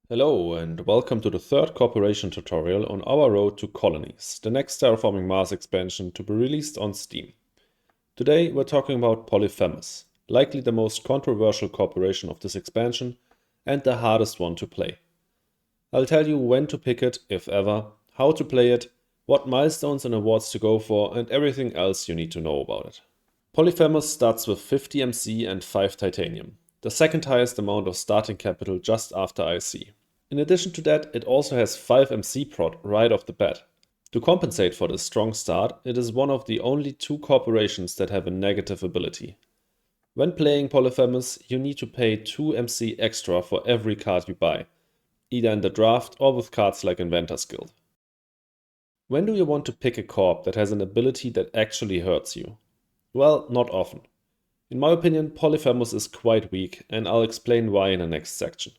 Hello and welcome to the third cooperation tutorial on our road to Colonies, the next Terraforming Mars expansion to be released on Steam. Today we're talking about Polyphemos, likely the most controversial cooperation of this expansion and the hardest one to play. I'll tell you when to pick it, if ever, how to play it, what milestones and awards to go for, and everything else you need to know about it. Polyphemos starts with 50 MC and 5 titanium, the second highest amount of starting capital just after IC. In addition to that, it also has 5 MC prot right off the bat. To compensate for this strong start, it is one of the only 2 corporations that have a negative ability. When playing Polyphemos, you need to pay 2 MC extra for every card you buy, either in the draft or with cards like Inventor's Guild. When do you want to pick a corp that has an ability that actually hurts you? Well, not often. In my opinion, Polyphemos is quite weak, and I'll explain why in the next section.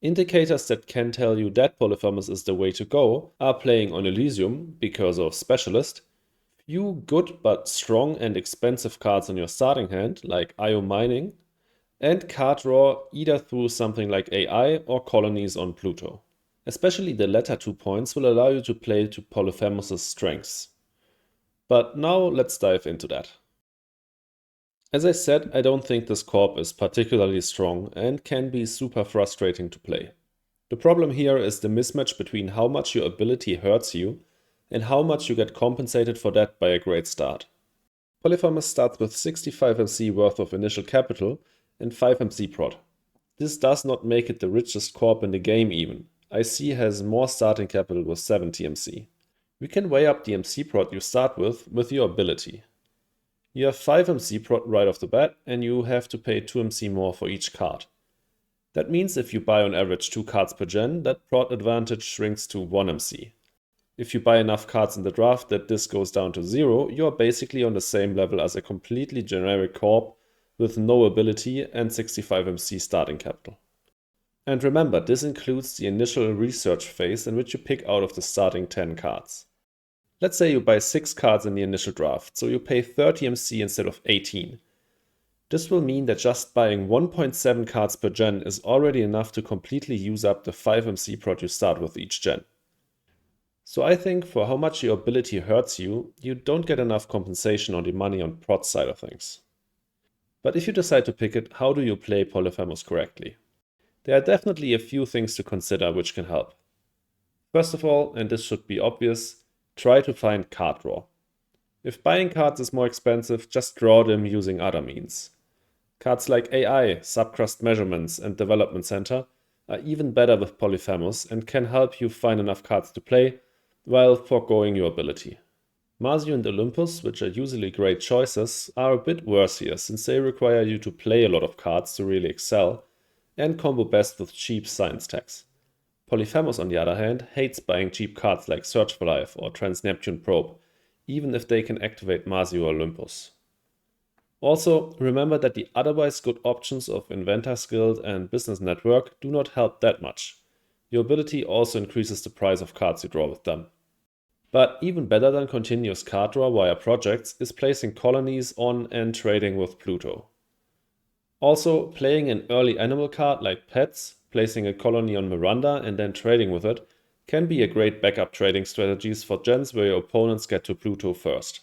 Indicators that can tell you that Polyphemos is the way to go are playing on Elysium because of Specialist, few good but strong and expensive cards in your starting hand like IO Mining, and card draw either through something like AI or Colonies on Pluto. Especially the latter 2 points will allow you to play to Polyphemos' strengths. But now let's dive into that. As I said, I don't think this corp is particularly strong and can be super frustrating to play. The problem here is the mismatch between how much your ability hurts you and how much you get compensated for that by a great start. Polyphemos starts with 65 MC worth of initial capital and 5 MC prot. This does not make it the richest corp in the game even. IC has more starting capital with 70 MC. We can weigh up the MC prot you start with your ability. You have 5 MC prot right off the bat, and you have to pay 2 MC more for each card. That means if you buy on average 2 cards per gen, that prot advantage shrinks to 1 MC. If you buy enough cards in the draft that this goes down to 0, you are basically on the same level as a completely generic corp with no ability and 65 MC starting capital. And remember, this includes the initial research phase in which you pick out of the starting 10 cards. Let's say you buy 6 cards in the initial draft, so you pay 30 MC instead of 18. This will mean that just buying 1.7 cards per gen is already enough to completely use up the 5 MC prot you start with each gen. So I think for how much your ability hurts you, you don't get enough compensation on the money on prot side of things. But if you decide to pick it, how do you play Polyphemos correctly? There are definitely a few things to consider which can help. First of all, and this should be obvious, try to find card draw. If buying cards is more expensive, just draw them using other means. Cards like AI, Subcrust Measurements, and Development Center are even better with Polyphemos and can help you find enough cards to play while foregoing your ability. Masio and Olympus, which are usually great choices, are a bit worse here since they require you to play a lot of cards to really excel and combo best with cheap science tags. Polyphemos, on the other hand, hates buying cheap cards like Search for Life or Trans-Neptune Probe, even if they can activate Masio or Olympus. Also, remember that the otherwise good options of Inventor's Guild and Business Network do not help that much. Your ability also increases the price of cards you draw with them. But even better than continuous card draw via projects is placing colonies on and trading with Pluto. Also, playing an early animal card like Pets, placing a colony on Miranda and then trading with it, can be a great backup trading strategies for gens where your opponents get to Pluto first.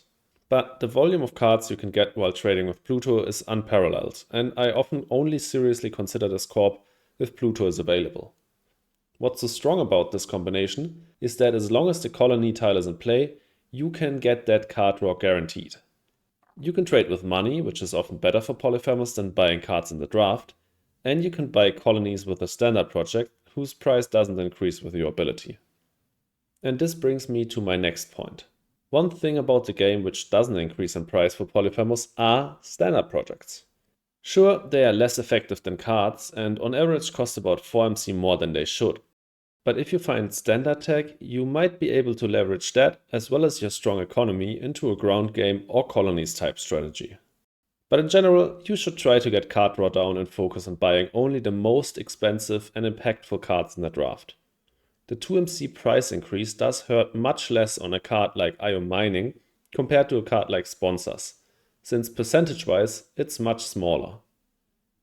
But the volume of cards you can get while trading with Pluto is unparalleled, and I often only seriously consider this corp if Pluto is available. What's so strong about this combination is that as long as the colony tile is in play, you can get that card draw guaranteed. You can trade with money, which is often better for Polyphemos than buying cards in the draft, and you can buy colonies with a standard project whose price doesn't increase with your ability. And this brings me to my next point. One thing about the game which doesn't increase in price for Polyphemos are standard projects. Sure, they are less effective than cards and on average cost about 4 MC more than they should. But if you find standard tech, you might be able to leverage that as well as your strong economy into a ground game or colonies type strategy. But in general, you should try to get card draw down and focus on buying only the most expensive and impactful cards in the draft. The 2 MC price increase does hurt much less on a card like IO Mining compared to a card like Sponsors, since percentage-wise it's much smaller.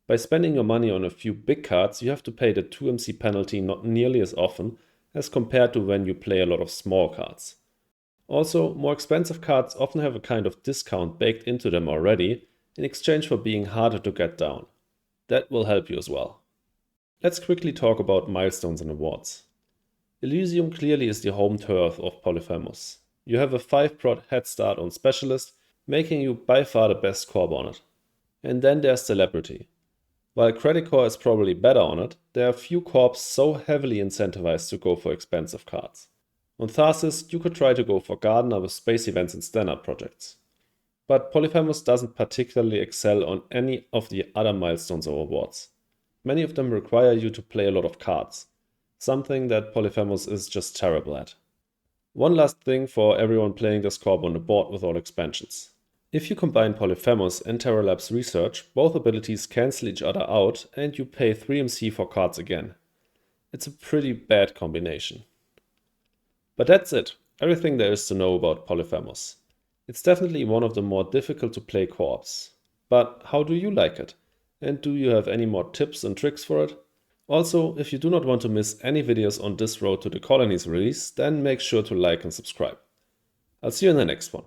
By spending your money on a few big cards, you have to pay the 2MC penalty not nearly as often as compared to when you play a lot of small cards. Also, more expensive cards often have a kind of discount baked into them already in exchange for being harder to get down. That will help you as well. Let's quickly talk about milestones and awards. Elysium clearly is the home turf of Polyphemos. You have a 5-prot head start on Specialist, making you by far the best corp on it. And then there's Celebrity. While Credit Core is probably better on it, there are few corps so heavily incentivized to go for expensive cards. On Tharsis, you could try to go for Gardener with space events and standard projects. But Polyphemos doesn't particularly excel on any of the other milestones or awards. Many of them require you to play a lot of cards, something that Polyphemos is just terrible at. One last thing for everyone playing this corp on the board with all expansions. If you combine Polyphemos and Terralab's Research, both abilities cancel each other out and you pay 3MC for cards again. It's a pretty bad combination. But that's it, everything there is to know about Polyphemos. It's definitely one of the more difficult to play co-ops. But how do you like it? And do you have any more tips and tricks for it? Also, if you do not want to miss any videos on this road to the Colonies release, then make sure to like and subscribe. I'll see you in the next one.